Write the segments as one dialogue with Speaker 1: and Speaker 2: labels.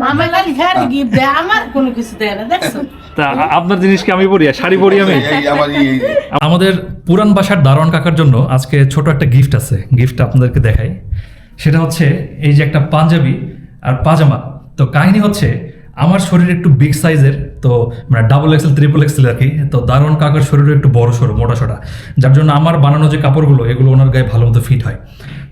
Speaker 1: মামা খালি খালি গিফট দেয়, আমার কোনো কিছু দেয় না, দেখছো?
Speaker 2: তা আপনার জিনিস কি আমি পরি, শাড়ি পরি আমি? আমাদের পুরান বাসার দারোয়ান কাকার জন্য আজকে ছোট একটা গিফট আছে, গিফট আপনাদেরকে দেখাই। সেটা হচ্ছে এই যে একটা পাঞ্জাবি আর পাজামা। তো কাহিনী হচ্ছে আমার শরীর একটু বিগ সাইজের, তো মানে ডাবল এক্সেল ট্রিপল এক্সেল আর কি। তো দারোয়ান কাকার শরীরে একটু বড় সড়ো মোটা সোটা, যার জন্য আমার বানানো যে কাপড়গুলো এগুলো ওনার গায়ে ভালো মতো ফিট হয়।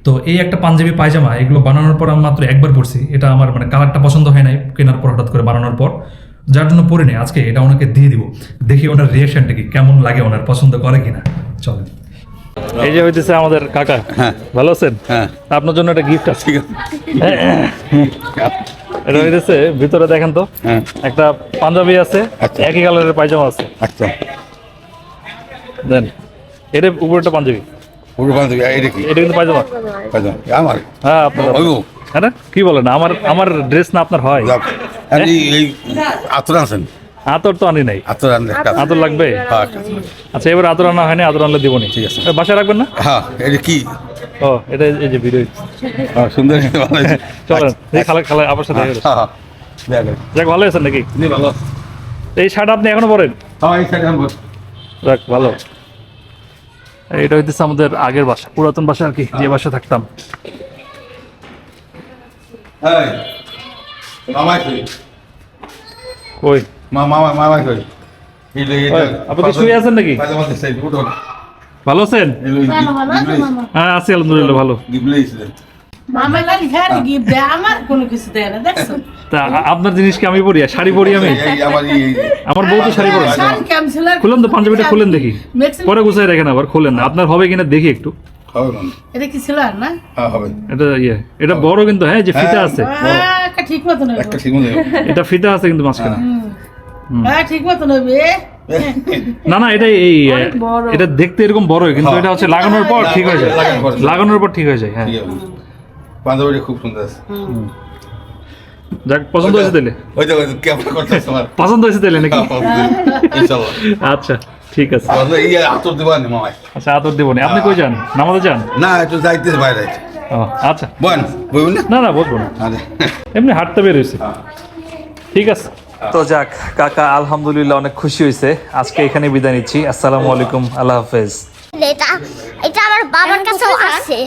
Speaker 2: তো এই একটা পাঞ্জাবি পায়জামা এগুলো বানানোর পর আমি মাত্র একবার পরছি। এটা আমার মানে কালারটা পছন্দ হয় নাই কেনার পর, হঠাৎ করে বানানোর পর, যার জন্য পরে নেই। আজকে এটা ওনাকে দিয়ে দিব, দেখি ওনার রিয়াকশনটা কি, কেমন লাগে, ওনার পছন্দ করে কিনা। চলেন। এই যে হইতেছে আমাদের কাকা।
Speaker 3: হ্যাঁ।
Speaker 2: ভালো আছেন?
Speaker 3: হ্যাঁ।
Speaker 2: আপনার জন্য একটা গিফট আছে।
Speaker 3: ঠিক আছে।
Speaker 2: এটা হইতেছে, ভিতরে দেখেন তো,
Speaker 3: হ্যাঁ।
Speaker 2: একটা পাঞ্জাবি আছে,
Speaker 3: আচ্ছা।
Speaker 2: একই কালারের পায়জামা আছে।
Speaker 3: আচ্ছা,
Speaker 2: দেন এটা উপরটা পাঞ্জাবি,
Speaker 3: পুরো বান্ধবী এটা কি?
Speaker 2: এটা কিন্তু পায়জামা।
Speaker 3: পায়জামা? আমার
Speaker 2: হ্যাঁ আপনার।
Speaker 3: হইব?
Speaker 2: হ্যাঁ কি বলেন, আমার ড্রেস না আপনার হয়?
Speaker 3: যাক, আপনি এই আতর আছেন?
Speaker 2: আতর তো আনি নাই।
Speaker 3: আতর আনলে একটা আছে।
Speaker 2: আতর লাগবে?
Speaker 3: হ্যাঁ,
Speaker 2: আচ্ছা, এবার আতর আনা হয়নি, আতর আনলে দিবনি।
Speaker 3: ঠিক আছে।
Speaker 2: বাসায় রাখবেন না?
Speaker 3: হ্যাঁ, এটা কি?
Speaker 2: ও এটা এই যে ভিডিও।
Speaker 3: হ্যাঁ, সুন্দর, ভালো হয়েছে।
Speaker 2: চলেন এই খালা খালা আপনার সাথে।
Speaker 3: হ্যাঁ, হ্যাঁ, দেখো।
Speaker 2: যাক, ভালো আছেন নাকি?
Speaker 3: জি, ভালো।
Speaker 2: এই শার্ট আপনি এখনো পরেন?
Speaker 3: হ্যাঁ, এই সাইডে আনবো।
Speaker 2: যাক, ভালো। এটা হইতেছে আমাদের আগের বাসা, পুরাতন বাসা আর কি, যে বাসা থাকতাম।
Speaker 3: এই, মামাই কই?
Speaker 2: কই?
Speaker 3: মামাই কই? এই যে এটা।
Speaker 2: ওই, আপনি কি শুয়ে আছেন নাকি?
Speaker 3: পায়জামা দিছে, উঠো।
Speaker 2: ভালো আছেন?
Speaker 1: ভালো আছে মামা।
Speaker 2: হ্যাঁ আছি আলহামদুলিল্লাহ, ভালো।
Speaker 3: গিবলেইছিলেন।
Speaker 1: মামা খালি খালি গিফট দেয়, আমার কোনো কিছু দেয় না, দেখছো?
Speaker 2: তা আপনার জিনিস কি আমি পরি, শাড়ি পরি আমি?
Speaker 3: এই আমার
Speaker 2: আমার বউ তো শাড়ি পরে।
Speaker 1: শাড়ি কেমন ছিল?
Speaker 2: খুলেন তো, পাঞ্জাবিটা খুলেন দেখি,
Speaker 1: Maximum-
Speaker 2: পরে গুছাই রাখেন, আবার খুলেন না। আপনার হবে কিনা দেখি একটু।
Speaker 3: হবে না?
Speaker 1: এটা কি ছিল আর না?
Speaker 3: হ্যাঁ, হবে।
Speaker 2: এটা এটা বড় কিন্তু, হ্যাঁ, যে ফিতা আছে,
Speaker 1: একটা ঠিক মতো নেবে।
Speaker 3: একটা ঠিক মতো।
Speaker 2: এটা ফিতা আছে কিন্তু মাঝখানে।
Speaker 1: হ্যাঁ, ঠিক মতো নেবে।
Speaker 2: না না, এটা এই
Speaker 1: অনেক বড়।
Speaker 2: এটা দেখতে এরকম বড়, কিন্তু
Speaker 3: হ্যাঁ।
Speaker 2: এটা হচ্ছে লাগানোর পর ঠিক হয়ে যায়।
Speaker 3: লাগানোর পর।
Speaker 2: লাগানোর পর ঠিক হয়ে যায়, হ্যাঁ।
Speaker 3: ঠিক আছে। পাঞ্জাবিটা খুব সুন্দর আছে।
Speaker 2: যাক, পছন্দ হয়েছে তাহলে?
Speaker 3: ওই দেখো, কেমন করতেছে আমার।
Speaker 2: পছন্দ হয়েছে তাহলে নাকি?
Speaker 3: ইনশাআল্লাহ।
Speaker 2: আচ্ছা, ঠিক আছে।
Speaker 3: তাহলে এই আতর দিবা না মামাই?
Speaker 2: আচ্ছা, আতর দেবো না। আপনি কই যান? নামাজে যান?
Speaker 3: না, একটু যাইতেছে বাইরে যাইতে।
Speaker 2: ও আচ্ছা।
Speaker 3: বল, বলবেন না?
Speaker 2: না না, বলবো না,
Speaker 3: আরে,
Speaker 2: এমনি হাঁটতে বের হয়েছে। ঠিক আছে। তো যাক, কাকা আলহামদুলিল্লাহ অনেক খুশি হয়েছে। আজকে এখানে বিদায় নিচ্ছি। আসসালামু আলাইকুম, আল্লাহ হাফেজ।
Speaker 4: এটা এটা আমার বাবার কাছেও আছে।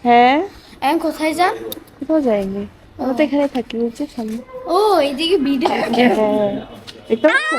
Speaker 5: হ্যাঁ,
Speaker 4: এখন কোথায় যান?
Speaker 5: কোথাও যাইনি, আমরা তো এখানে থাকি, বুঝছি সামনে।
Speaker 4: ও এইদিকে ভিডিও
Speaker 5: হ্যাঁ, দেখতে পাচ্ছ?